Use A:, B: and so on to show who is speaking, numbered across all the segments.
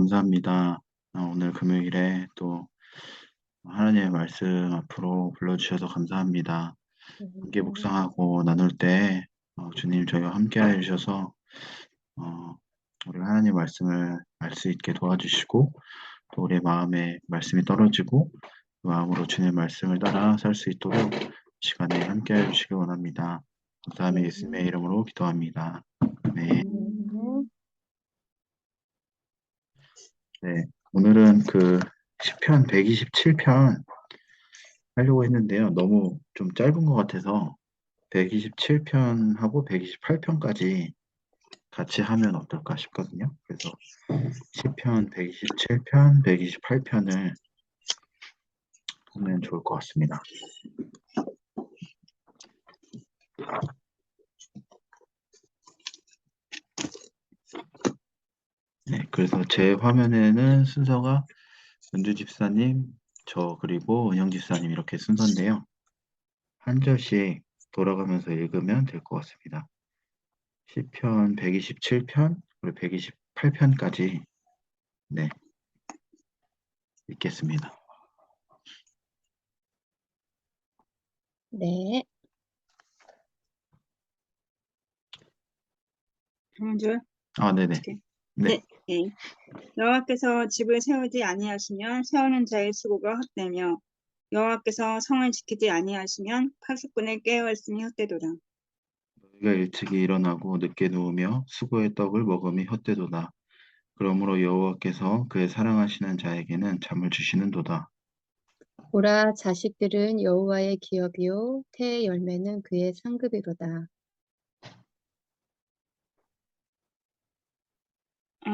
A: 감사합니다. 오늘 금요일에 또 하나님의 말씀 앞으로 불러주셔서 감사합니다. 함께 묵상하고 나눌 때 주님 저희와 함께 해주셔서 어, 우리 하나님 말씀을 알 수 있게 도와주시고 또 우리의 마음에 말씀이 떨어지고 그 마음으로 주님의 말씀을 따라 살 수 있도록 시간에 함께 해주시기 원합니다. 감사함이 예수님의 이름으로 기도합니다. 네. 네. 오늘은 그 시편 127편 하려고 했는데요. 너무 좀 짧은 것 같아서 127편하고 128편까지 같이 하면 어떨까 싶거든요. 그래서 시편 127편, 128편을 보면 좋을 것 같습니다. 네, 그래서 제 화면에는 순서가 은주 집사님, 저 그리고 은영 집사님 이렇게 순서인데요. 한 절씩 돌아가면서 읽으면 될 것 같습니다. 시편 127편, 그리고 128편까지 네, 읽겠습니다.
B: 네.
C: 먼저
A: 네네. 네.
C: 네. 여호와께서 집을 세우지 아니하시면 세우는 자의 수고가 헛되며 여호와께서 성을 지키지 아니하시면 파수꾼을 깨어있으니 헛되도다.
A: 너희가 일찍이 일어나고 늦게 누우며 수고의 떡을 먹음이 헛되도다. 그러므로 여호와께서 그의 사랑하시는 자에게는 잠을 주시는도다.
B: 보라, 자식들은 여호와의 기업이요 태의 열매는 그의 상급이로다.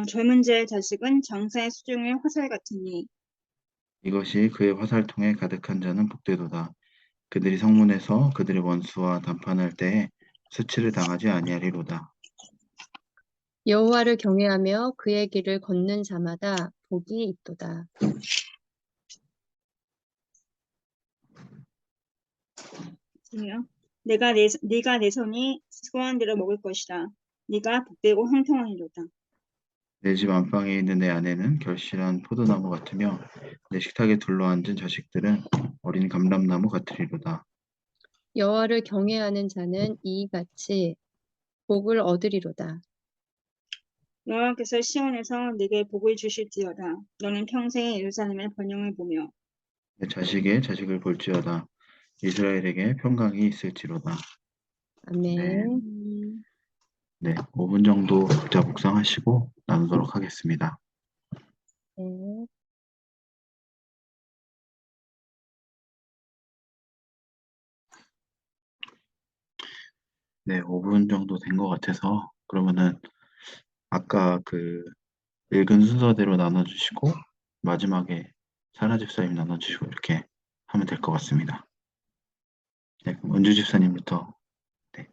C: 젊은 자의 자식은 장사의 수중의 화살 같으니
A: 이것이 그의 화살통에 가득한 자는 복되도다. 그들이 성문에서 그들의 원수와 담판할 때에 수치를 당하지 아니하리로다.
B: 여호와를 경외하며 그의 길을 걷는 자마다 복이 있도다.
C: 네가 내 손이 수고한 대로 먹을 것이다. 네가 복되고 형통하리로다.
A: 내 집 안방에 있는 내 아내는 결실한 포도나무 같으며 내 식탁에 둘러앉은 자식들은 어린 감람나무 같으리로다.
B: 여호와를 경외하는 자는 이같이 복을 얻으리로다.
C: 여호와께서 시온에서 네게 복을 주실지어다. 너는 평생에 예루살렘의 번영을 보며
A: 내 자식의 자식을 볼지어다. 이스라엘에게 평강이 있을지로다.
B: 아멘.
A: 네, 5분 정도 각자 묵상하시고 나누도록 하겠습니다.
B: 네.
A: 네, 5분 정도 된 것 같아서 그러면은 아까 그 읽은 순서대로 나눠주시고 마지막에 사라 집사님 나눠주시고 이렇게 하면 될 것 같습니다. 네, 그럼 은주 집사님부터. 네.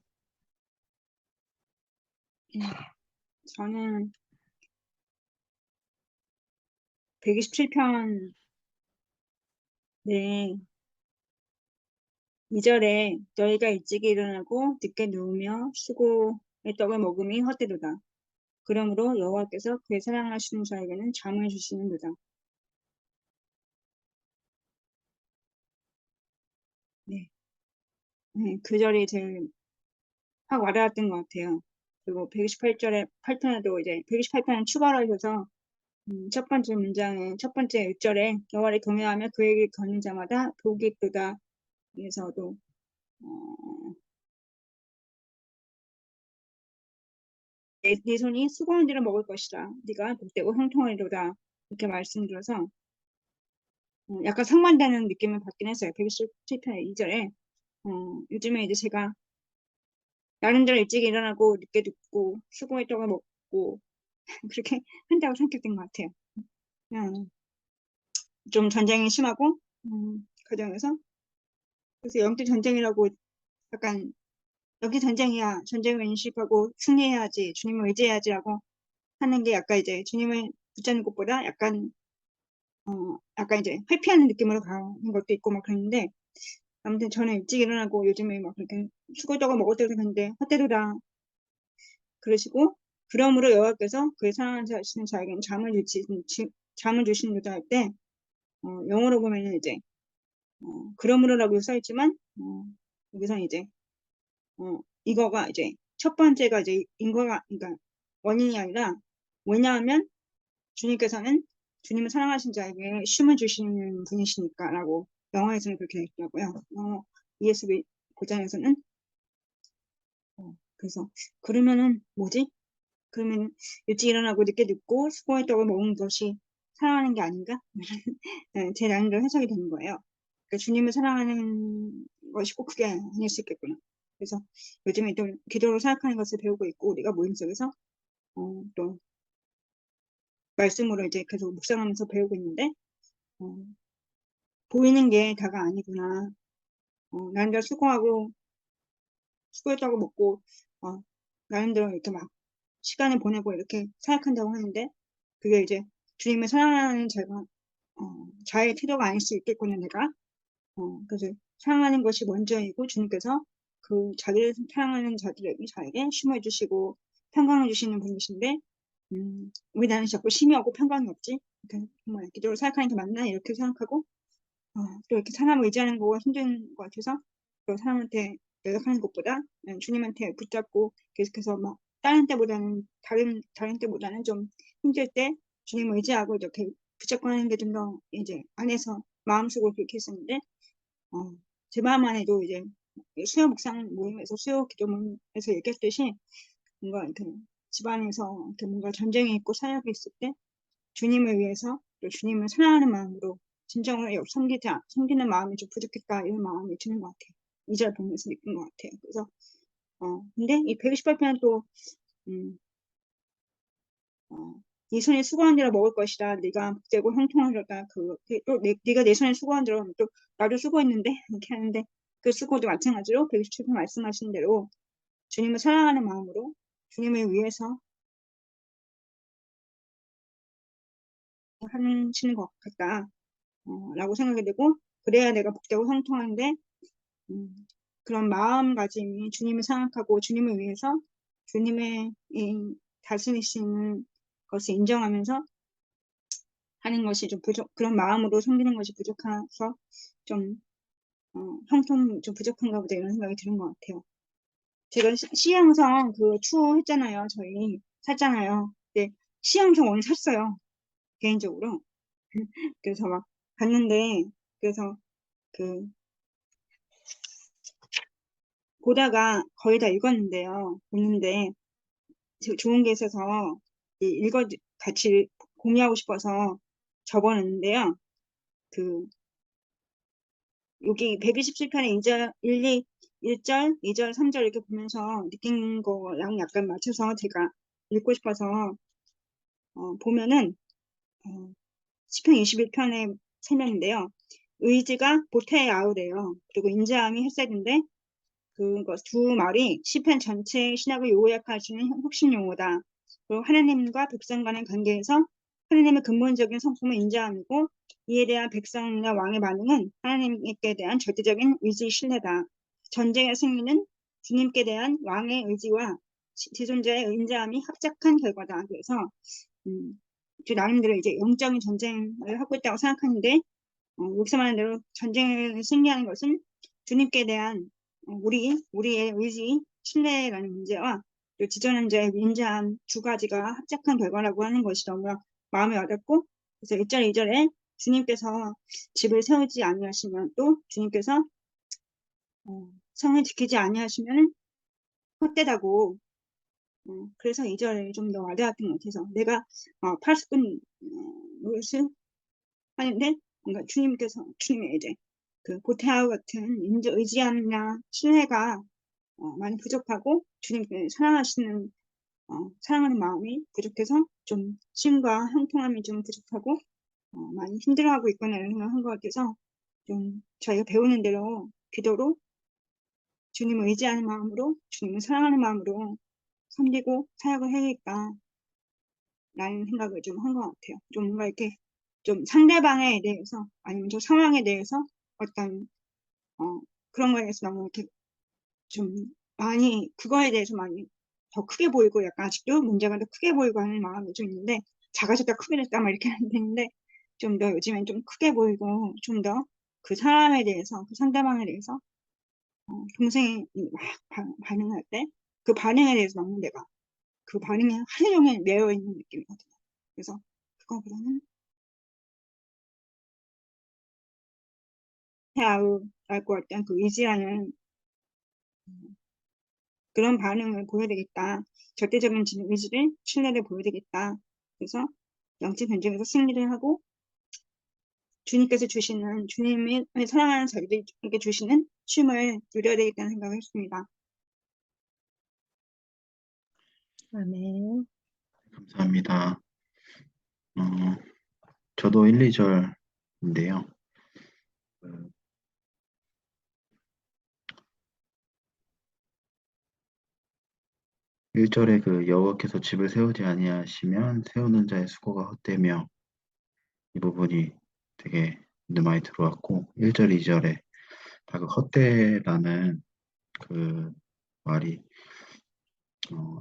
C: 저는 127편 네 2절에 너희가 일찍이 일어나고 늦게 누우며 수고의 떡을 먹음이 헛되도다. 그러므로 여호와께서 그의 사랑하시는 자에게는 잠을 주시는도다. 네. 그 절이 제일 확 와닿았던 것 같아요. 그리고 128절에 8편에도 이제 128편은 추가로 하셔서 첫 번째 문장의 첫 번째 1절에 여호와를 경외하며 그에게 걷는 자마다 복이 있도다. 그래서도 네 손이 수고한 대로 먹을 것이다. 네가 복되고 형통하리로다. 이렇게 말씀드려서 약간 상반되는 느낌을 받긴 했어요. 117편 2절에 요즘에 이제 제가 나름대로 일찍 일어나고 늦게 눕고 수고의 떡을 먹고 그렇게 한다고 생각된 것 같아요. 좀 전쟁이 심하고 가정에서 그래서 영적 전쟁이라고 약간 여기 전쟁이야. 전쟁을 인식하고 승리해야지. 주님을 의지해야지라고 하는 게 약간 이제 주님을 붙잡는 것보다 약간 이제 회피하는 느낌으로 가는 것도 있고 막 그랬는데 아무튼 저는 일찍 일어나고 요즘에 막 그렇게 수고떡을 먹을 때도 그랬는데 헛되도다 그러시고 그러므로 여호와께서 그의 사랑하는 자에게는 잠을 주시는 여자 할 때, 영어로 보면은 이제, 그러므로라고 써있지만, 여기서 이제, 이거가 이제, 첫 번째가 이제 인과가, 그러니까 원인이 아니라, 왜냐하면 주님께서는 주님을 사랑하신 자에게 쉼을 주시는 분이시니까라고 영어에서는 그렇게 있더라고요. ESV 고전에서는. 그래서, 그러면은 뭐지? 그러면 일찍 일어나고 늦게 눕고 수고했다고 먹은 것이 사랑하는 게 아닌가? 네, 제 나름대로 해석이 되는 거예요. 그러니까 주님을 사랑하는 것이 꼭 그게 아닐 수 있겠구나. 그래서 요즘에 또 기도로 생각하는 것을 배우고 있고, 우리가 모임 속에서 또 말씀으로 이제 계속 묵상하면서 배우고 있는데, 보이는 게 다가 아니구나. 나름대로 수고했다고 먹고, 나름대로 이렇게 막 시간을 보내고 이렇게 생각한다고 하는데, 그게 이제 주님을 사랑하는 자의 태도가 아닐 수 있겠구나, 내가. 그래서 사랑하는 것이 먼저이고, 주님께서 그 자기를 사랑하는 자에게 쉼을 주시고, 평강을 주시는 분이신데, 왜 나는 자꾸 쉼이 없고 평강이 없지? 이렇게 정말 기도로 생각하는 게 맞나? 이렇게 생각하고, 또 이렇게 사람을 의지하는 거가 힘든 것 같아서, 또 사람한테 연락하는 것보다, 주님한테 붙잡고 계속해서 막, 다른 때보다는 좀 힘들 때 주님을 의지하고 이렇게 붙잡고 하는 게 좀 더 이제 안에서 마음속으로 그렇게 했었는데, 제 마음 안에도 이제 수요 묵상 모임에서 수요 기도 모임에서 얘기했듯이 뭔가 이렇게 집안에서 이렇게 뭔가 전쟁이 있고 사역이 있을 때 주님을 위해서 또 주님을 사랑하는 마음으로 진정으로 섬기는 마음이 좀 부족했다 이런 마음이 드는 것 같아요. 2절 보면서 느낀 것 같아요. 그래서 근데 이 128편은 또 네 손에 수고한 대로 먹을 것이다. 네가 복되고 형통하려다. 네가 내 손에 수고한 대로 하면 또 나도 수고했는데 이렇게 하는데 그 수고도 마찬가지로 127편 말씀하신 대로 주님을 사랑하는 마음으로 주님을 위해서 하시는 것 같다. 라고 생각이 되고 그래야 내가 복되고 형통한데 그런 마음가짐이 주님을 생각하고 주님을 위해서 주님의 이 다스리시는 것을 인정하면서 하는 것이 좀 그런 마음으로 섬기는 것이 부족해서 좀, 형통 좀 부족한가 보다 이런 생각이 드는 것 같아요. 제가 시향성 했잖아요. 저희 샀잖아요. 근데 시향성 오늘 샀어요. 개인적으로. 그래서 막 봤는데, 그래서 보다가 거의 다 읽었는데요. 보는데 좋은 게 있어서 같이 공유하고 싶어서 적어놨는데요. 여기 127편의 1절, 2절, 3절 이렇게 보면서 느낀 거랑 약간 맞춰서 제가 읽고 싶어서 보면은 시편 21편의 설명인데요. 의지가 보태의 아우래요. 그리고 인자함이 햇살인데 그거 두 말이 시편 전체의 신학을 요약하시는 핵심 용어다. 그리고 하나님과 백성 간의 관계에서 하나님의 근본적인 성품은 인자함이고 이에 대한 백성이나 왕의 반응은 하나님께 대한 절대적인 의지 신뢰다. 전쟁의 승리는 주님께 대한 왕의 의지와 지존자의 인자함이 합작한 결과다. 그래서 저 나름대로 이제 영적인 전쟁을 하고 있다고 생각하는데 여기서 말하는 대로 전쟁을 승리하는 것은 주님께 대한 우리의 의지, 신뢰라는 문제와 또 지존한 자의 인자함 두 가지가 합작한 결과라고 하는 것이 너무 마음에 와닿고 그래서 1절, 2절에 주님께서 집을 세우지 아니하시면 또 주님께서 성을 지키지 아니하시면 헛되다고 그래서 2절에 좀 더 와닿았던 것 같아서 내가 파수꾼 무엇을 하는데 뭔가 주님의 이제 보태아우 같은 의지함이나 신뢰가 많이 부족하고 주님을 사랑하는 마음이 부족해서 좀 쉼과 형통함이 좀 부족하고 많이 힘들어하고 있구나 이런 생각을 한 것 같아서 좀 저희가 배우는 대로 기도로 주님을 의지하는 마음으로 주님을 사랑하는 마음으로 섬기고 사역을 해야겠다 라는 생각을 좀 한 것 같아요. 좀 뭔가 이렇게 좀 상대방에 대해서 아니면 저 상황에 대해서 어떤 그런 거에 대해서 너무 이렇게 좀 많이 그거에 대해서 많이 더 크게 보이고 약간 아직도 문제가 더 크게 보이고 하는 마음이 좀 있는데 작아졌다 크게 됐다 막 이렇게 하면 되는데 좀 더 요즘엔 좀 크게 보이고 좀 더 그 사람에 대해서 그 상대방에 대해서 동생이 막 반응할 때 그 반응에 대해서 너무 내가 그 반응에 하루 종일 매여 있는 느낌이거든요. 그래서 그거보다는 해야할 것 같다는 그 의지라는 그런 반응을 보여야 되겠다. 절대적인 의지를, 신뢰를 보여야 되겠다. 그래서 영적 전쟁에서 승리를 하고 주님께서 주시는, 주님의 사랑하는 자기들에게 주시는 쉼을 누려야 되겠다는 생각을 했습니다.
B: 아멘.
A: 감사합니다. 저도 1, 2절인데요. 1절에 그 여호와께서 집을 세우지 아니하시면 세우는 자의 수고가 헛되며 이 부분이 되게 눈에 많이 들어왔고 1절, 2절에 다 그 헛되다는 그 말이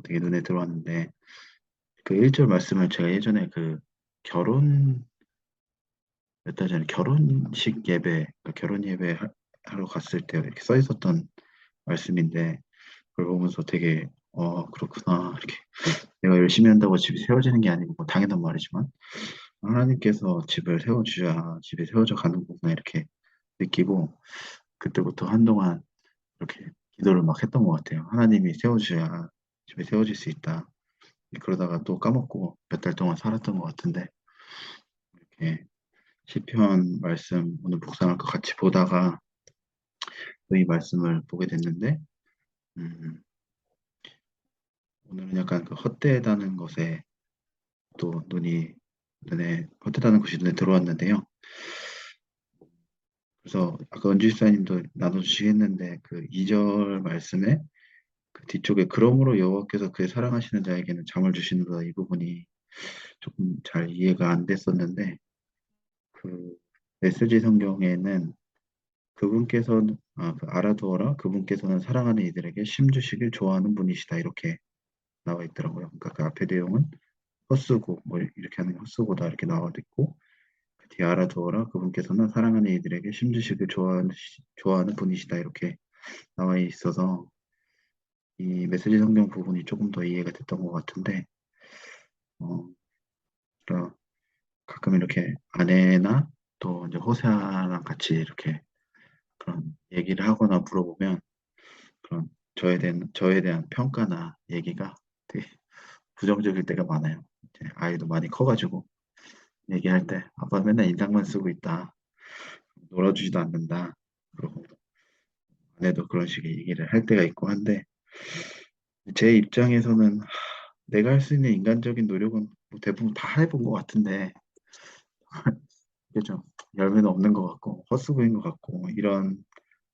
A: 되게 눈에 들어왔는데 그 1절 말씀을 제가 예전에 그 몇 달 전에 결혼식 예배, 그러니까 결혼 예배 하러 갔을 때 이렇게 써 있었던 말씀인데 그걸 보면서 되게 그렇구나 이렇게 내가 열심히 한다고 집이 세워지는 게 아니고 뭐 당연한 말이지만 하나님께서 집을 세워주셔야 집이 세워져 가는 거구나 이렇게 느끼고 그때부터 한동안 이렇게 기도를 막 했던 것 같아요. 하나님이 세워주셔야 집이 세워질 수 있다. 그러다가 또 까먹고 몇 달 동안 살았던 것 같은데 이렇게 시편 말씀 오늘 묵상할 것 같이 보다가 또 이 말씀을 보게 됐는데 음, 오늘은 약간 그 헛되다는 것에 또 눈에 헛되다는 것이 눈에 들어왔는데요. 그래서 아까 은주 집사님도 나눠주시겠는데 그 2절 말씀에 그 뒤쪽에 그러므로 여호와께서 그의 사랑하시는 자에게는 잠을 주시는도다 이 부분이 조금 잘 이해가 안 됐었는데 그 메시지 성경에는 그분께서는 그 알아두어라 그분께서는 사랑하는 이들에게 쉼 주시길 좋아하는 분이시다 이렇게 나와 있더라고요. 그러니까 그 앞에 내용은 헛수고 뭐 이렇게 하는 게 헛수고다 이렇게 나와 있고 그 뒤에 알아두어라 그분께서는 사랑하는 이들에게 쉼 주시길 좋아하는 분이시다 이렇게 나와 있어서 이 메시지 성경 부분이 조금 더 이해가 됐던 것 같은데 어, 그러니까 가끔 이렇게 아내나 또 이제 호세아랑 같이 이렇게 그런 얘기를 하거나 물어보면 그런 저에 대한 평가나 얘기가 되게 부정적일 때가 많아요. 이제 아이도 많이 커가지고 얘기할 때 아빠 맨날 인상만 쓰고 있다. 놀아주지도 않는다. 그리고 아내도 그런 식의 얘기를 할 때가 있고 한데 제 입장에서는 내가 할 수 있는 인간적인 노력은 뭐 대부분 다 해본 것 같은데 이게 좀 열매는 없는 것 같고 헛수고인 것 같고 이런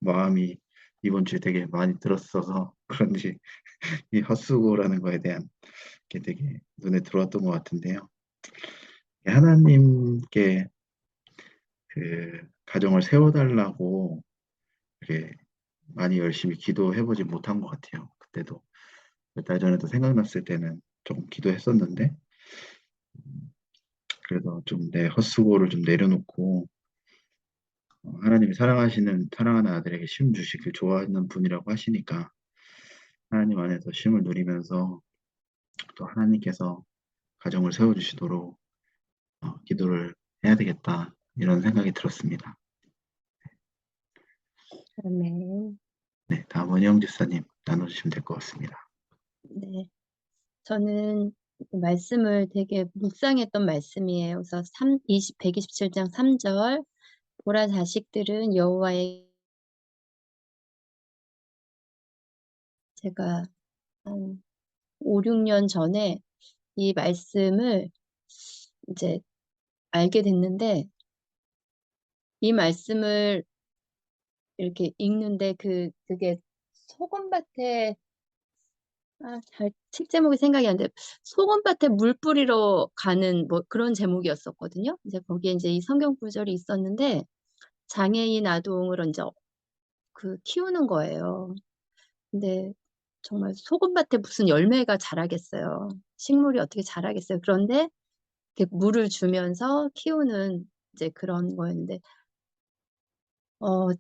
A: 마음이 이번 주에 되게 많이 들었어서 그런지 이 헛수고라는 거에 대한 게 되게 눈에 들어왔던 것 같은데요. 하나님께 그 가정을 세워달라고 이렇게 많이 열심히 기도해보지 못한 것 같아요. 그때도 몇 달 전에도 생각났을 때는 조금 기도했었는데 그래서 좀 내 헛수고를 좀 내려놓고 하나님이 사랑하는 아들에게 쉼 주시길 좋아하는 분이라고 하시니까 하나님 안에서 쉼을 누리면서 또 하나님께서 가정을 세워주시도록 기도를 해야 되겠다 이런 생각이 들었습니다.
B: 아멘.
A: 네, 다음은 영 집사님 나눠주시면 될 것 같습니다.
B: 네. 저는 말씀을 되게 묵상했던 말씀이에요. 그래서 127장 3절 보라 자식들은 여호와의 제가 한 5, 6년 전에 이 말씀을 이제 알게 됐는데 이 말씀을 이렇게 읽는데 그게 소금밭에 책 제목이 생각이 안 돼. 소금밭에 물 뿌리러 가는 뭐 그런 제목이었었거든요. 이제 거기에 이제 이 성경 구절이 있었는데 장애인 아동을 이제 키우는 거예요. 근데 정말 소금밭에 무슨 열매가 자라겠어요. 식물이 어떻게 자라겠어요. 그런데 이렇게 물을 주면서 키우는 이제 그런 거였는데,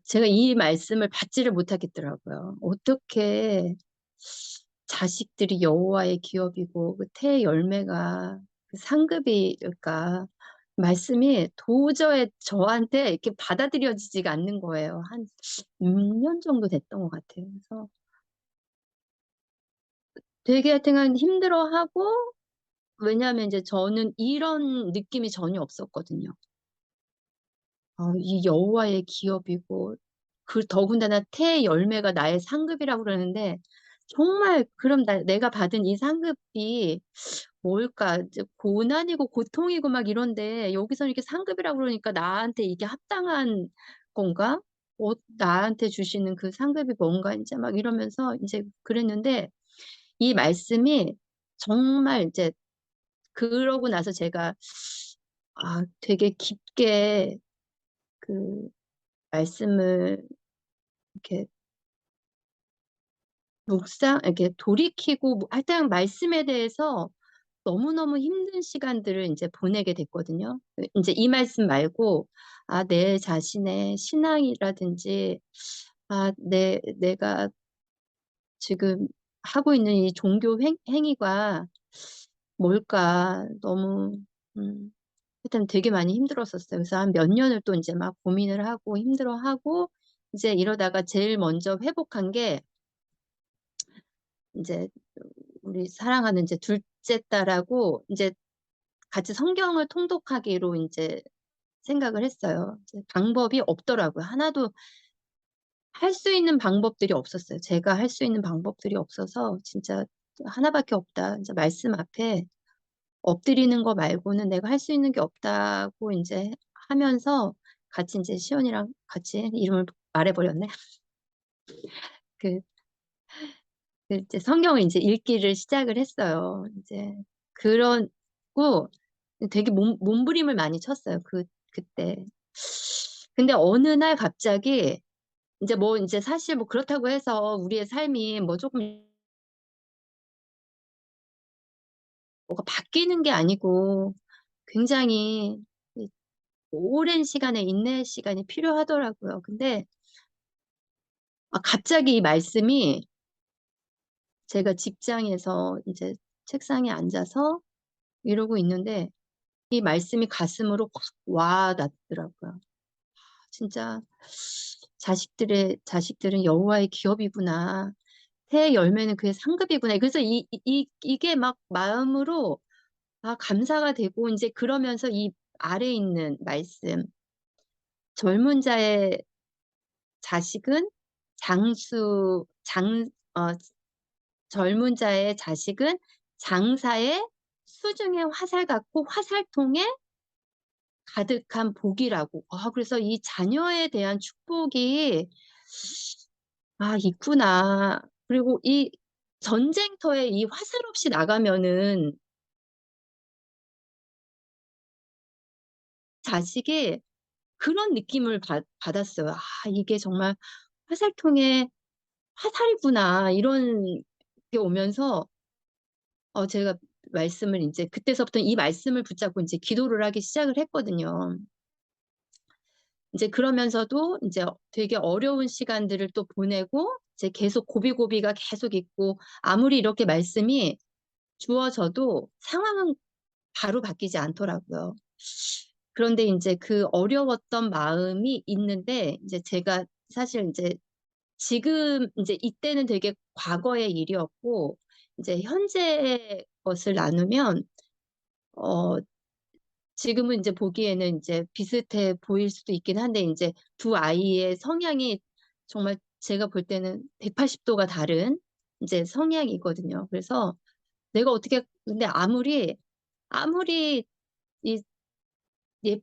B: 제가 이 말씀을 받지를 못하겠더라고요. 어떻게 자식들이 여호와의 기업이고 그 태의 열매가 그 상급이일까? 말씀이 도저히 저한테 이렇게 받아들여지지가 않는 거예요. 한 6년 정도 됐던 것 같아요. 그래서 되게 하여튼 힘들어하고, 왜냐하면 이제 저는 이런 느낌이 전혀 없었거든요. 이 여호와의 기업이고 그 더군다나 태 열매가 나의 상급이라고 그러는데, 정말 그럼 내가 받은 이 상급이 뭘까? 이제 고난이고 고통이고 막 이런데 여기서 이렇게 상급이라고 그러니까 나한테 이게 합당한 건가? 나한테 주시는 그 상급이 뭔가 이제 막 이러면서 이제 그랬는데, 이 말씀이 정말 이제 그러고 나서 제가 되게 깊게 그 말씀을 이렇게 이렇게 돌이키고, 하여튼 말씀에 대해서 너무너무 힘든 시간들을 이제 보내게 됐거든요. 이제 이 말씀 말고, 내 자신의 신앙이라든지, 내가 지금 하고 있는 이 종교 행위가 뭘까? 너무, 일단 되게 많이 힘들었었어요. 그래서 한 몇 년을 또 이제 막 고민을 하고 힘들어하고, 이제 이러다가 제일 먼저 회복한 게, 이제 우리 사랑하는 이제 둘째 딸하고 이제 같이 성경을 통독하기로 이제 생각을 했어요. 이제 방법이 없더라고요. 하나도 할 수 있는 방법들이 없었어요. 제가 할 수 있는 방법들이 없어서 진짜 하나밖에 없다. 이제 말씀 앞에 엎드리는 거 말고는 내가 할 수 있는 게 없다고 이제 하면서 같이 이제 시온이랑 같이 이름을 말해버렸네. 그, 이제 성경을 이제 읽기를 시작을 했어요. 이제 그러고 되게 몸부림을 많이 쳤어요. 그때. 근데 어느 날 갑자기 이제 뭐 이제 사실 뭐 그렇다고 해서 우리의 삶이 뭐 조금 뭐가 바뀌는 게 아니고 굉장히 이 오랜 시간의 인내 시간이 필요하더라고요. 근데 갑자기 이 말씀이, 제가 직장에서 이제 책상에 앉아서 이러고 있는데 이 말씀이 가슴으로 확 와 닿더라고요. 진짜 자식들은 여호와의 기업이구나. 새 열매는 그의 상급이구나. 그래서 이게 막 마음으로 감사가 되고, 이제 그러면서 이 아래 있는 말씀, 젊은 자의 자식은 장수 장 어, 젊은 자의 자식은 장사의 수중의 화살 같고 화살통에 가득한 복이라고. 그래서 이 자녀에 대한 축복이 있구나. 그리고 이 전쟁터에 이 화살 없이 나가면은 자식이 그런 느낌을 받았어요. 이게 정말 화살통에 화살이구나. 이런 게 오면서 제가 말씀을 이제 그때서부터 이 말씀을 붙잡고 이제 기도를 하기 시작을 했거든요. 이제 그러면서도 이제 되게 어려운 시간들을 또 보내고, 이제 계속 고비고비가 계속 있고, 아무리 이렇게 말씀이 주어져도 상황은 바로 바뀌지 않더라고요. 그런데 이제 그 어려웠던 마음이 있는데, 이제 제가 사실 이제 지금 이제 이때는 되게 과거의 일이었고, 이제 현재 것을 나누면, 어, 지금은 이제 보기에는 이제 비슷해 보일 수도 있긴 한데, 이제 두 아이의 성향이 정말 제가 볼 때는 180도가 다른 이제 성향이거든요. 그래서 내가 어떻게, 근데 아무리 이, 예,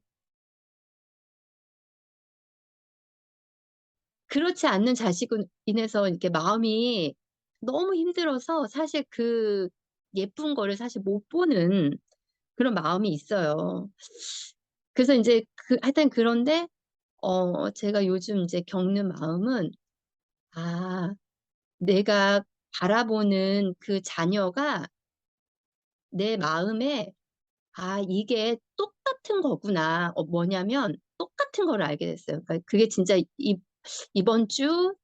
B: 그렇지 않는 자식은 인해서 이렇게 마음이 너무 힘들어서 사실 그 예쁜 거를 사실 못 보는 그런 마음이 있어요. 그래서 이제 하여튼 그런데 제가 요즘 이제 겪는 마음은, 아, 내가 바라보는 그 자녀가 내 마음에 이게 똑같은 거구나. 뭐냐면 똑같은 걸 알게 됐어요. 그러니까 그게 진짜 이번 주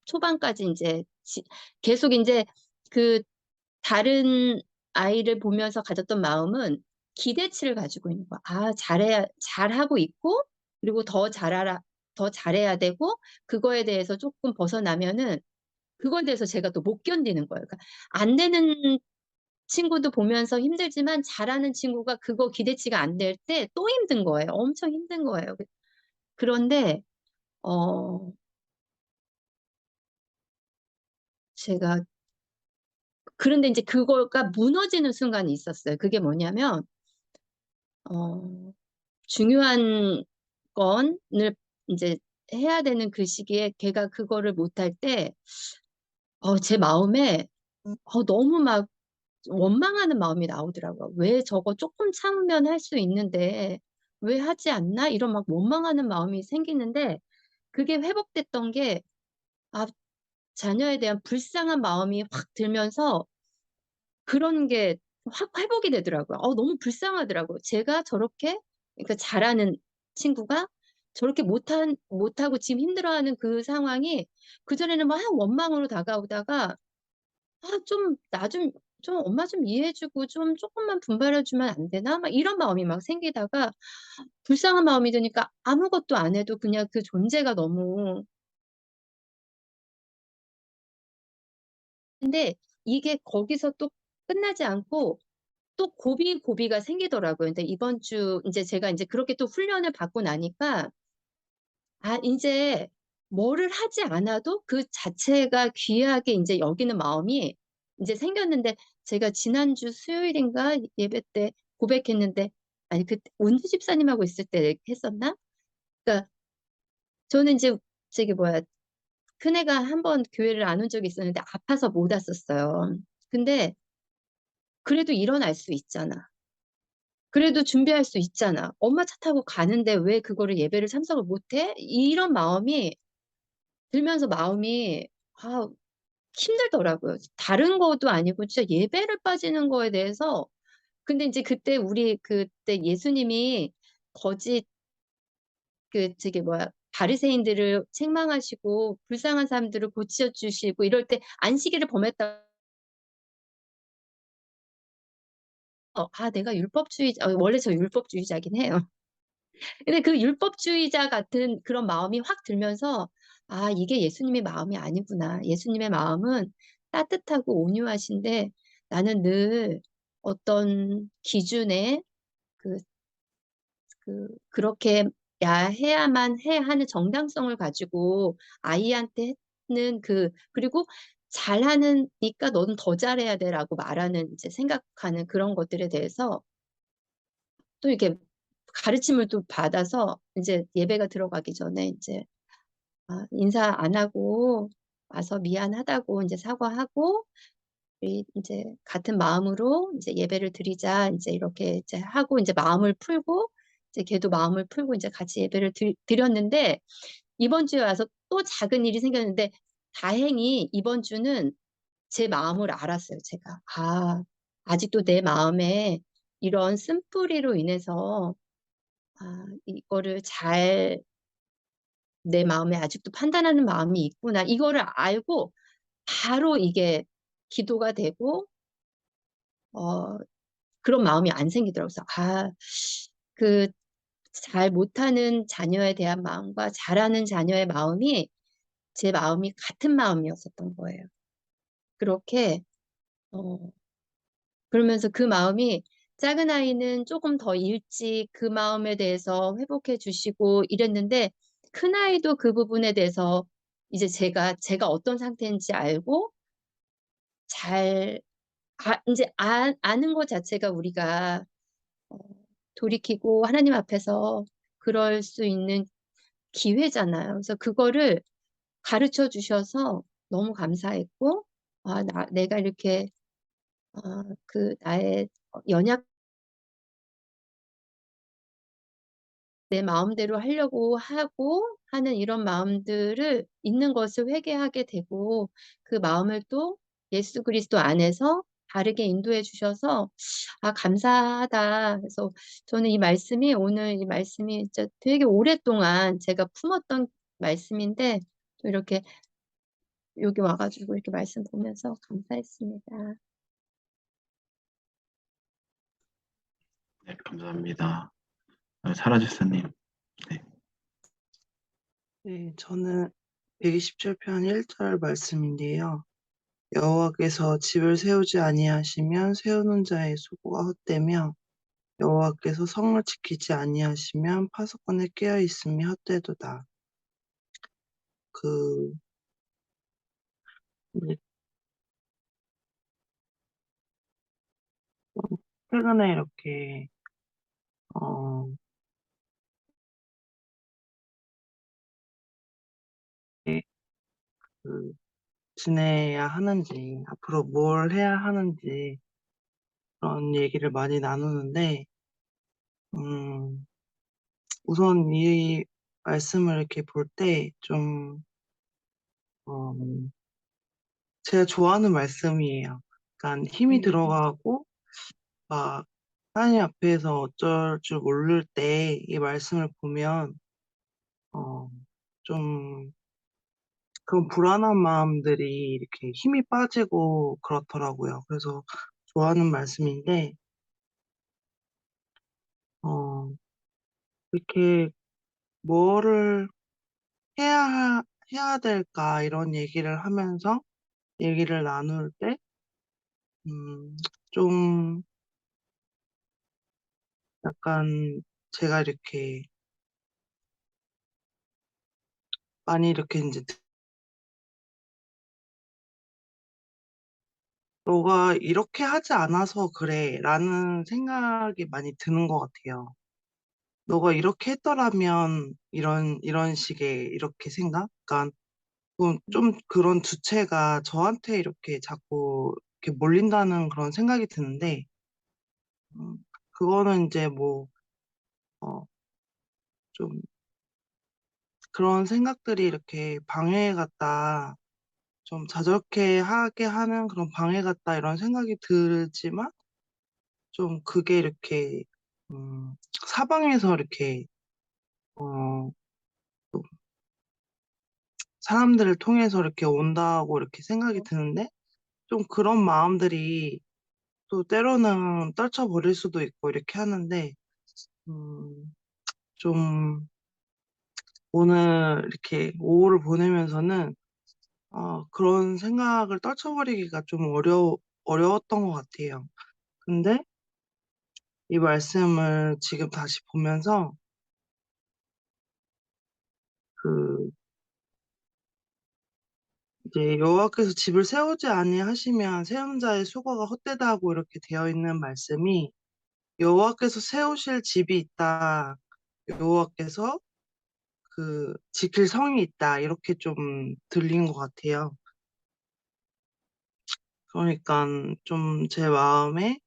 B: 초반까지 이제 계속 이제 그 다른 아이를 보면서 가졌던 마음은 기대치를 가지고 있는 거야. 잘하고 있고, 그리고 더 잘해야 되고, 그거에 대해서 조금 벗어나면은, 그거에 대해서 제가 또 못 견디는 거예요. 그러니까 안 되는 친구도 보면서 힘들지만, 잘하는 친구가 그거 기대치가 안 될 때 또 힘든 거예요. 엄청 힘든 거예요. 그런데, 어, 제가, 그런데 이제 그거가 무너지는 순간이 있었어요. 그게 뭐냐면, 어, 중요한 건을 이제 해야 되는 그 시기에 걔가 그거를 못할 때, 제 마음에 너무 막 원망하는 마음이 나오더라고요. 왜 저거 조금 참으면 할 수 있는데 왜 하지 않나? 이런 막 원망하는 마음이 생기는데 그게 회복됐던 게 아, 자녀에 대한 불쌍한 마음이 확 들면서 그런 게 확 회복이 되더라고요. 너무 불쌍하더라고요. 제가 저렇게, 그러니까 잘하는 친구가 저렇게 못하고 지금 힘들어하는 그 상황이 그전에는 막 원망으로 다가오다가, 좀 엄마 좀 이해해주고 좀 조금만 분발해주면 안 되나? 막 이런 마음이 막 생기다가 불쌍한 마음이 드니까 아무것도 안 해도 그냥 그 존재가 너무, 근데 이게 거기서 또 끝나지 않고 또 고비가 생기더라고요. 근데 이번 주 이제 제가 이제 그렇게 또 훈련을 받고 나니까 이제 뭐를 하지 않아도 그 자체가 귀하게 이제 여기는 마음이 이제 생겼는데 제가 지난주 수요일인가 예배 때 고백했는데 아니 그때 온주 집사님하고 있을 때 했었나? 그러니까 저는 이제 저기 뭐야 큰애가 한 번 교회를 안 온 적이 있었는데 아파서 못 왔었어요. 근데 그래도 일어날 수 있잖아. 그래도 준비할 수 있잖아. 엄마 차 타고 가는데 왜 그거를 예배를 참석을 못해? 이런 마음이 들면서 마음이 아, 힘들더라고요. 다른 것도 아니고 진짜 예배를 빠지는 거에 대해서. 근데 이제 그때 예수님이 거짓 저기 뭐야 바리새인들을 책망하시고 불쌍한 사람들을 고쳐 주시고 이럴 때 안식일을 범했다. 내가 율법주의자, 원래 저 율법주의자긴 해요. 근데 그 율법주의자 같은 그런 마음이 확 들면서 이게 예수님의 마음이 아니구나. 예수님의 마음은 따뜻하고 온유하신데 나는 늘 어떤 기준에 그, 그렇게 해야만 해 하는 정당성을 가지고 아이한테는 그리고 잘하니까 너는 더 잘해야 돼라고 말하는 이제 생각하는 그런 것들에 대해서 또 이렇게 가르침을 또 받아서 이제 예배가 들어가기 전에 이제 인사 안 하고 와서 미안하다고 이제 사과하고 우리 이제 같은 마음으로 이제 예배를 드리자 이제 이렇게 이제 하고 이제 마음을 풀고 이제 걔도 마음을 풀고 이제 같이 예배를 드렸는데 이번 주에 와서 또 작은 일이 생겼는데 다행히 이번 주는 제 마음을 알았어요. 제가 아직도 내 마음에 이런 쓴뿌리로 인해서 이거를 내 마음에 아직도 판단하는 마음이 있구나. 이거를 알고 바로 이게 기도가 되고, 어, 그런 마음이 안 생기더라고요. 그래서 그, 잘 못하는 자녀에 대한 마음과 잘하는 자녀의 마음이 제 마음이 같은 마음이었었던 거예요. 그렇게, 어, 그러면서 그 마음이 작은 아이는 조금 더 일찍 그 마음에 대해서 회복해 주시고 이랬는데 큰 아이도 그 부분에 대해서 이제 제가 어떤 상태인지 알고 잘 이제 아는 것 자체가 우리가 어, 돌이키고 하나님 앞에서 그럴 수 있는 기회잖아요. 그래서 그거를 가르쳐 주셔서 너무 감사했고 내가 이렇게 나의 연약 내 마음대로 하려고 하고 하는 이런 마음들을 있는 것을 회개하게 되고 그 마음을 또 예수 그리스도 안에서 바르게 인도해 주셔서 감사하다. 그래서 저는 오늘 이 말씀이 진짜 되게 오랫동안 제가 품었던 말씀인데 또 이렇게 여기 와 가지고 이렇게 말씀 보면서 감사했습니다.
A: 네, 감사합니다. 사라 집사님. 네.
D: 네, 저는 127편 1절 말씀인데요. 여호와께서 집을 세우지 아니하시면 세우는 자의 수고가 헛되며 여호와께서 성을 지키지 아니하시면 파수꾼의 깨어 있음이 헛되도다. 이제 최근에 이렇게 어, 그 지내야 하는지 앞으로 뭘 해야 하는지 그런 얘기를 많이 나누는데 음, 우선 이 말씀을 이렇게 볼 때 좀 제가 좋아하는 말씀이에요. 그러니까 힘이 들어가고 막 하나님 앞에서 어쩔 줄 모를 때 이 말씀을 보면 어, 좀 그런 불안한 마음들이 이렇게 힘이 빠지고 그렇더라고요. 그래서 좋아하는 말씀인데 어, 이렇게 뭐를 해야 될까 이런 얘기를 하면서 얘기를 나눌 때 좀 약간 제가 이렇게 많이 이렇게 이제 너가 이렇게 하지 않아서 그래 라는 생각이 많이 드는 것 같아요. 너가 이렇게 했더라면 이런 식의 이렇게 생각? 그러니까 좀 그런 주체가 저한테 이렇게 자꾸 이렇게 몰린다는 그런 생각이 드는데, 그거는 이제 뭐, 어, 좀 그런 생각들이 이렇게 방해 같다, 좀 자적해 하게 하는 그런 방해 같다 이런 생각이 들지만, 좀 그게 이렇게, 음, 사방에서 이렇게, 어, 또 사람들을 통해서 이렇게 온다고 이렇게 생각이 드는데, 좀 그런 마음들이 또 때로는 떨쳐버릴 수도 있고 이렇게 하는데, 음, 좀 오늘 이렇게 오후를 보내면서는, 그런 생각을 떨쳐버리기가 좀 어려웠던 것 같아요. 근데 이 말씀을 지금 다시 보면서, 그, 이제 여호와께서 집을 세우지 아니하시면 세운 자의 수고가 헛되다고 이렇게 되어 있는 말씀이 여호와께서 세우실 집이 있다. 여호와께서 지킬 성이 있다. 이렇게 좀 들린 것 같아요. 그러니까 좀 제 마음에,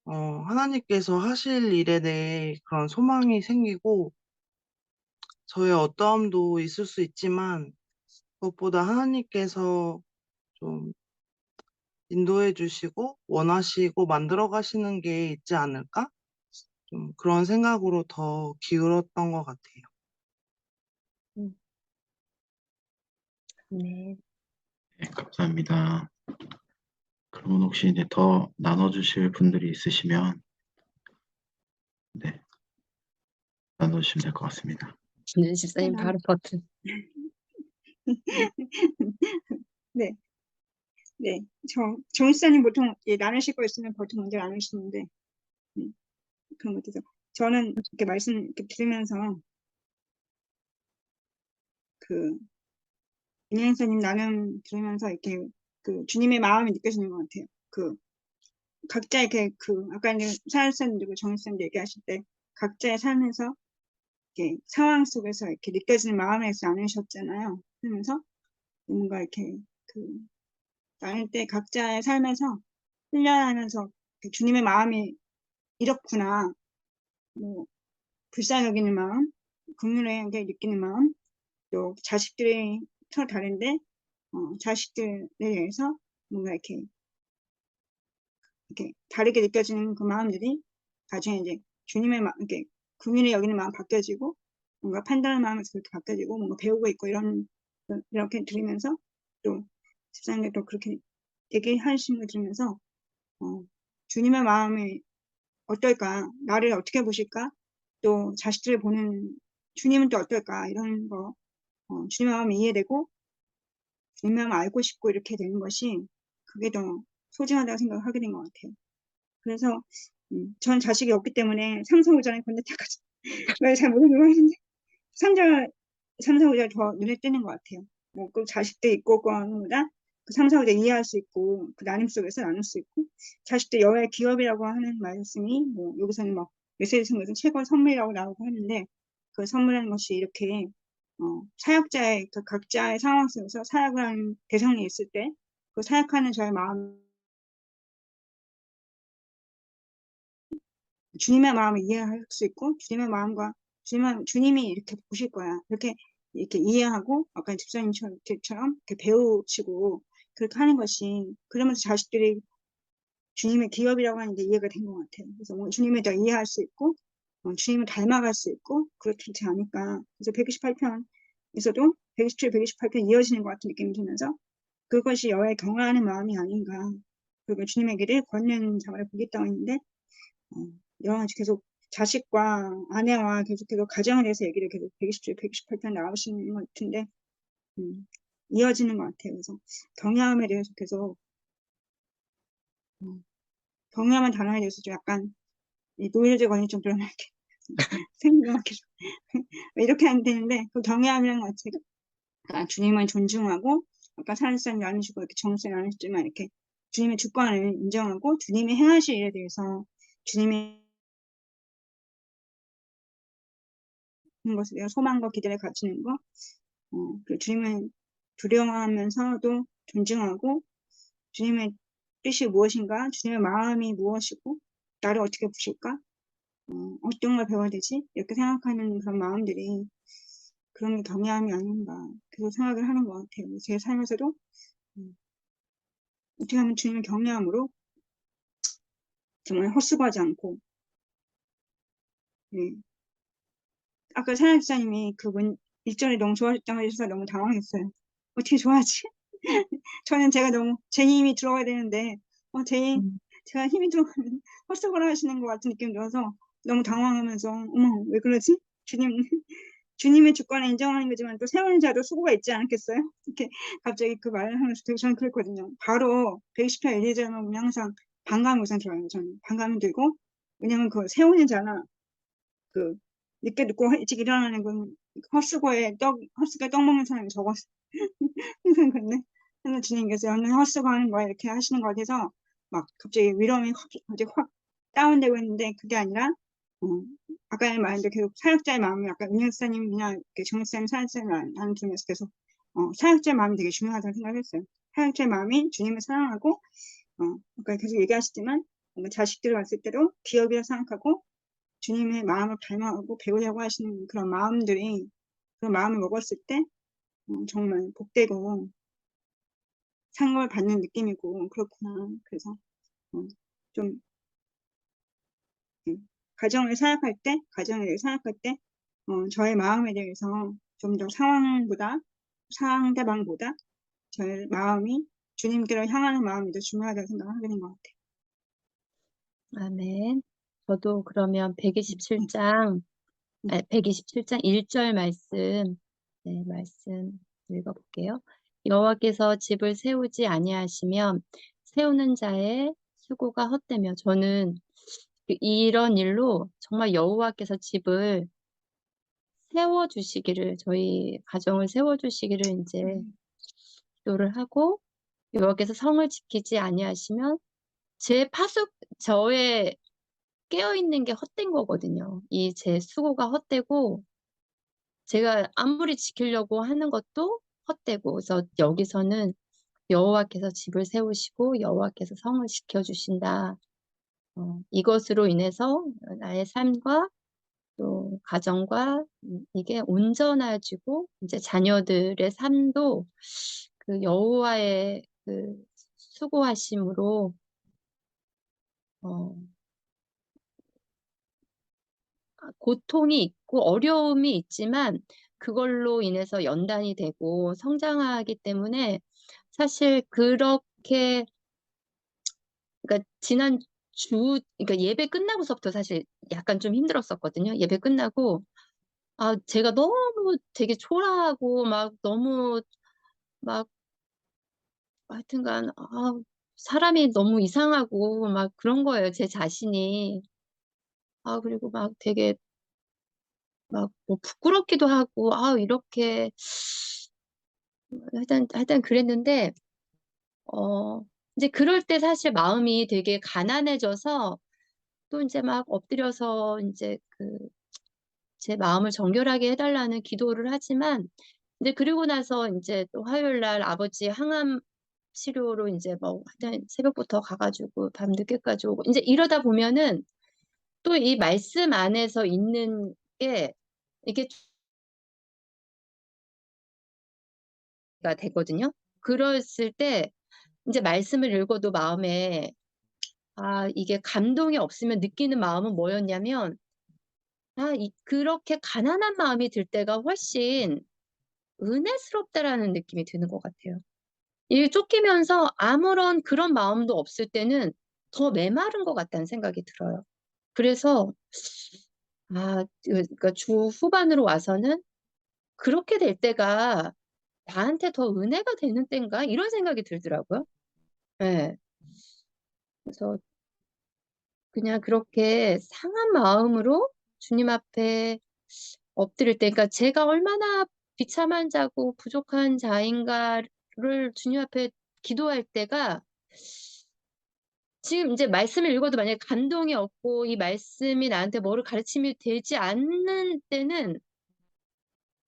D: 하나님께서 하실 일에 대해 그런 소망이 생기고, 저의 어떠함도 있을 수 있지만, 그것보다 하나님께서 좀 인도해 주시고, 원하시고, 만들어 가시는 게 있지 않을까? 좀 그런 생각으로 더 기울었던 것 같아요.
B: 음. 네.
A: 네, 감사합니다. 그러면 혹시 이제 더 나눠주실 분들이 있으시면, 네, 나눠주시면 될 것 같습니다.
B: 김준 집사님 바로 버튼.
C: 네, 네. 정수사님 보통 나누실 거 있으면 보통 먼저 나누시는데, 그런 것 같아서. 저는 이렇게 말씀 이렇게 들으면서, 인현사님 나눔 들으면서 이렇게 주님의 마음이 느껴지는 것 같아요. 각자 이렇게 아까 이제 사연사님들고 정수사님 얘기하실 때, 각자의 삶에서 이렇게 상황 속에서 이렇게 느껴지는 마음에서 나누셨잖아요. 그러면서 뭔가 이렇게 나눌 때 각자의 삶에서 훈련하면서 주님의 마음이 이렇구나. 뭐 불쌍히 여기는 마음, 긍휼하게 느끼는 마음, 또 자식들이 서로 다른데 자식들에 대해서 뭔가 이렇게 다르게 느껴지는 그 마음들이 나중에 이제 주님의 마음, 이렇게 긍휼히 여기는 마음 바뀌어지고 뭔가 판단하는 마음에서 그렇게 바뀌어지고 뭔가 배우고 있고 이렇게 들으면서 또 집사님들 또 그렇게 얘기하시는 거 들으면서 주님의 마음이 어떨까? 나를 어떻게 보실까? 또 자식들을 보는 주님은 또 어떨까? 이런 거 주님의 마음이 이해되고 주님의 마음을 알고 싶고 이렇게 되는 것이 그게 더 소중하다고 생각하게 된 것 같아요. 그래서 전 자식이 없기 때문에 3, 4, 5절에 건너뛰어가지고 왜 잘 모르는 하시는데 3절, 3, 4, 5절 더 눈에 띄는 것 같아요. 뭐 그 자식들 있고 그거는 보다 그 3, 4, 5절 이해할 수 있고 그 나눔 속에서 나눌 수 있고 자식들 여호와의 기업이라고 하는 말씀이 뭐 여기서는 막 메시지 성경에서 최고 선물이라고 나오고 하는데 그 선물하는 것이 이렇게 사역자의 그 각자의 상황 속에서 사역을 하는 대상이 있을 때 그 사역하는 저의 마음 주님의 마음을 이해할 수 있고 주님의 마음과 주님이 이렇게 보실 거야. 이렇게 이해하고 아까 집사님처럼 이렇게 배우시고 그렇게 하는 것이 그러면서 자식들이 주님의 기업이라고 하는 게 이해가 된 것 같아요. 그래서 뭐 주님을 더 이해할 수 있고 주님을 닮아갈 수 있고 그렇지 않을까. 그래서 128편에서도 127, 128편 이어지는 것 같은 느낌이 들면서 그것이 여호와의 경외하는 마음이 아닌가. 그리고 주님의 길을 걷는 자를 보겠다고 했는데 여러 가지 계속 자식과 아내와 계속해서 가정에 대해서 얘기를 계속 127, 128편 나오시는 것 같은데 이어지는 것 같아요. 그래서 경외함에 대해서 계속 경외함은 단어에 대해서 좀 약간 노예적 언이 좀 드러나게 생각만 계속 이렇게 안 되는데 그 경외함이라는 것 자체가 주님을 존중하고 아까 사실상 나누시고 이렇게 정세 나누셨지만 이렇게 주님의 주권을 인정하고 주님이 행하실 일에 대해서 주님이 하는 것에 대한 소망과 기대를 가지는 거 그 주님을 두려워하면서도 존중하고 주님의 뜻이 무엇인가, 주님의 마음이 무엇이고 나를 어떻게 보실까, 어떤 걸 배워야 되지 이렇게 생각하는 그런 마음들이 그런 게 경외함이 아닌가 계속 생각을 하는 것 같아요. 제 삶에서도 어떻게 하면 주님의 경외함으로 정말 헛수고하지 않고 네. 아까 사랑 집사님이 그분 1절이 너무 좋아졌다고 해주셔서 너무 당황했어요. 어떻게 좋아하지? 저는 제가 너무 제 힘이 들어가야 되는데 제가 힘이 들어가면 헛수고를 하시는 것 같은 느낌이 들어서 너무 당황하면서 어머 왜 그러지? 주님의 주권을 인정하는 거지만 또 세우는 자도 수고가 있지 않겠어요? 이렇게 갑자기 그 말을 하면서 되게 저는 그랬거든요. 바로 120편 1, 2절만 보면 항상 반감이 우선 들어요. 저는 반감이 들고 왜냐면 그 세우는 자나 그 늦게 늦고 일찍 일어나는 건 헛수고에 헛수고에 떡 먹는 사람이 적었어. 항상 그런데 그래서 주님께서 너는 헛수고 하는 거야 이렇게 하시는 것 같아서 막 갑자기 위로감이 갑자기 확 다운되고 있는데 그게 아니라 아까 말한 대로 계속 사역자의 마음이 아까 은혜사님이나 정혜사님 사역자님 나누면서 계속 사역자의 마음이 되게 중요하다고 생각했어요. 사역자의 마음이 주님을 사랑하고 아까 계속 얘기하시지만 뭔가 자식들을 봤을 때도 기업이라 생각하고 주님의 마음을 닮아가고 배우려고 하시는 그런 마음들이 그런 마음을 먹었을 때 정말 복되고 상을 받는 느낌이고 그렇구나. 그래서 좀 가정을 생각할 때 저의 마음에 대해서 좀 더 상대방보다 저의 마음이 주님께로 향하는 마음이 더 중요하다고 생각하게 된 것 같아요.
B: 아멘. 저도 그러면 127장 1절 말씀, 네, 말씀 읽어볼게요. 여호와께서 집을 세우지 아니하시면 세우는 자의 수고가 헛되며 저는 이런 일로 정말 여호와께서 집을 세워주시기를 저희 가정을 세워주시기를 이제 기도를 하고 여호와께서 성을 지키지 아니하시면 저의 깨어있는 게 헛된 거거든요. 이 제 수고가 헛되고 제가 아무리 지키려고 하는 것도 헛되고 그래서 여기서는 여호와께서 집을 세우시고 여호와께서 성을 지켜주신다. 이것으로 인해서 나의 삶과 또 가정과 이게 온전해지고 이제 자녀들의 삶도 그 여호와의 그 수고하심으로 고통이 있고 어려움이 있지만 그걸로 인해서 연단이 되고 성장하기 때문에 사실 그렇게 그러니까 지난 그러니까 예배 끝나고서부터 사실 약간 좀 힘들었었거든요. 예배 끝나고 제가 너무 되게 초라하고 막 너무 막 하여튼간 사람이 너무 이상하고 막 그런 거예요. 제 자신이. 그리고 막 되게 막 뭐 부끄럽기도 하고 이렇게 하여튼 그랬는데 이제 그럴 때 사실 마음이 되게 가난해져서 또 이제 막 엎드려서 이제 제 마음을 정결하게 해달라는 기도를 하지만 이제 그리고 나서 이제 또 화요일 날 아버지 항암 치료로 이제 뭐 하여튼 새벽부터 가가지고 밤 늦게까지 오고 이제 이러다 보면은 또 이 말씀 안에서 있는 게 이게 가 되거든요. 그랬을 때 이제 말씀을 읽어도 마음에 이게 감동이 없으면 느끼는 마음은 뭐였냐면 그렇게 가난한 마음이 들 때가 훨씬 은혜스럽다라는 느낌이 드는 것 같아요. 이 쫓기면서 아무런 그런 마음도 없을 때는 더 메마른 것 같다는 생각이 들어요. 그래서 그러니까 주 후반으로 와서는 그렇게 될 때가 나한테 더 은혜가 되는 때인가? 이런 생각이 들더라고요. 네. 그래서 그냥 그렇게 상한 마음으로 주님 앞에 엎드릴 때, 그러니까 제가 얼마나 비참한 자고 부족한 자인가를 주님 앞에 기도할 때가 지금 이제 말씀을 읽어도 만약에 감동이 없고 이 말씀이 나한테 뭐를 가르침이 되지 않는 때는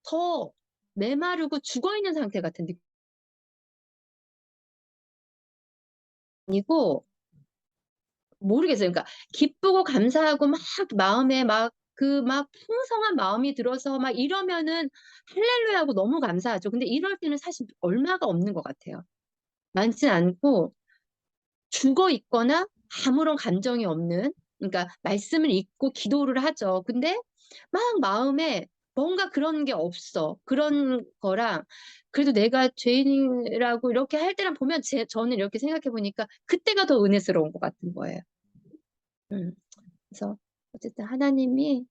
B: 더 메마르고 죽어있는 상태 같은 느낌이고 모르겠어요. 그러니까 기쁘고 감사하고 막 마음에 막 풍성한 마음이 들어서 막 이러면은 할렐루야 하고 너무 감사하죠. 근데 이럴 때는 사실 얼마가 없는 것 같아요. 많지 않고 죽어 있거나 아무런 감정이 없는, 그러니까 말씀을 읽고 기도를 하죠. 근데 막 마음에 뭔가 그런 게 없어. 그런 거랑 그래도 내가 죄인이라고 이렇게 할 때랑 보면 저는 이렇게 생각해 보니까 그때가 더 은혜스러운 것 같은 거예요. 그래서 어쨌든 하나님이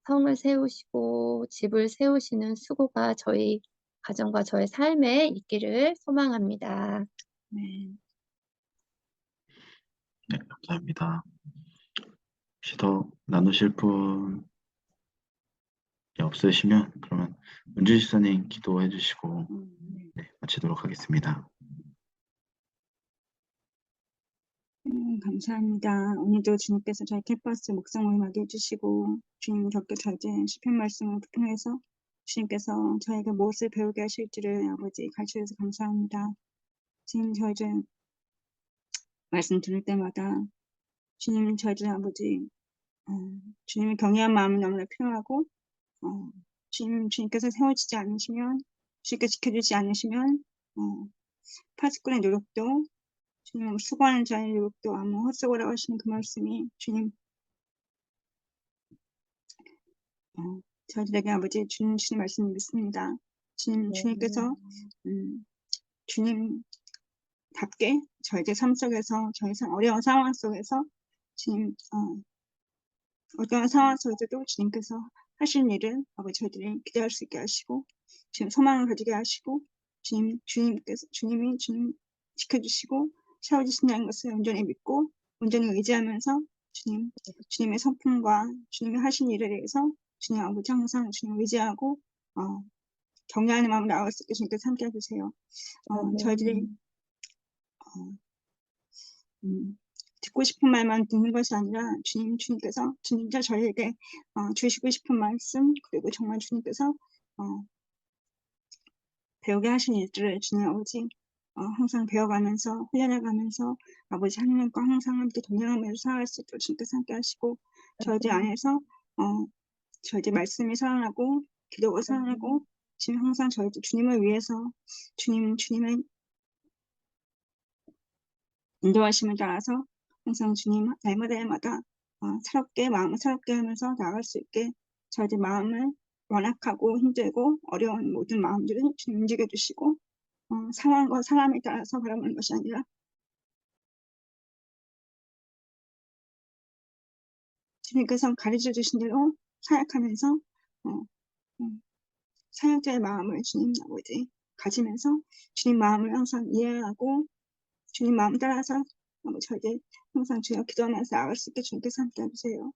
B: 성을 세우시고 집을 세우시는 수고가 저희 가정과 저의 삶에 있기를 소망합니다.
C: 네.
A: 네, 감사합니다. 혹시 더 나누실 분이 없으시면 그러면 은주 집사님 기도해 주시고
C: 네.
A: 네, 마치도록 하겠습니다.
C: 감사합니다. 오늘도 주님께서 저희 캠퍼스 목성 모임하게 해주시고 주님 격려 저희제 시편 말씀을 통해서 주님께서 저에게 무엇을 배우게 하실지를 아버지 가르쳐주셔서 감사합니다. 주님 저희제 말씀 들을 때마다 주님 저희제 아버지 주님의 경외한 마음이 너무나 필요하고 주님께서 세워지지 않으시면 주님께서 지켜주지 않으시면 파수꾼의 노력도 주님 수고하는 자의 노력도 아무 헛수고라고 하시는 그 말씀이 주님 저희들에게 아버지 주님 말씀을 믿습니다. 주님께서 주님답게 저희들 삶 속에서 저희 어려운 상황 속에서 주님 어떠한 상황 속에서도 주님께서 하신 일은 아버지 저희들이 기대할 수 있게 하시고 주님 소망을 가지게 하시고 주님이 지켜주시고 세워주신다는 것을 온전히 믿고 온전히 의지하면서 주님의 성품과 주님이 하신 일에 대해서 주님 아버지 항상 주님 의지하고 격려하는 마음으로 나아갈 수 있게 주님께서 함께 해주세요. 저희들이 듣고 싶은 말만 듣는 것이 아니라 주님께서 진짜 저희에게 주시고 싶은 말씀 그리고 정말 주님께서 배우게 하신 일들을 주님 아버지 항상 배워가면서 훈련해가면서 아버지 하나님과 항상 함께 동행하면서 살아갈 수 있도록 주님께서 함께 하시고 저희들 안에서 저희들 말씀이 살아나고 기도가 살아나고 지금 항상 저희들 주님을 위해서 주님의 인도하심을 따라서 항상 주님 날마다 새롭게 마음을 새롭게 하면서 나아갈 수 있게 저희들 마음을 완악하고 힘들고 어려운 모든 마음들을 주님 움직여 주시고 상황과 사람에 따라서 바라보는 것이 아니라 주님께서 가르쳐 주신 대로 사역하면서 어, 사역자의 마음을 주님 아버지 가지면서 주님 마음을 항상 이해하고 주님 마음 따라서 저희들 항상 주여 기도하면서 나아갈 수 있게 주님께서 함께 해주세요.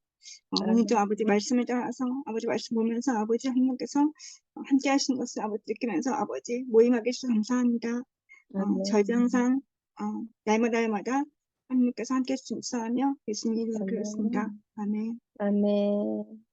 C: 오늘도 아버지 말씀을 따라서 아버지 말씀 보면서 아버지 하나님께서 함께 하신 것을 아버지 느끼면서 아버지 모임하게 해주셔서 감사합니다. 저희들 항상 날마다 하나님께서 함께 해주시며 예수님 이름으로 기도했습니다. 아멘.
B: 아멘.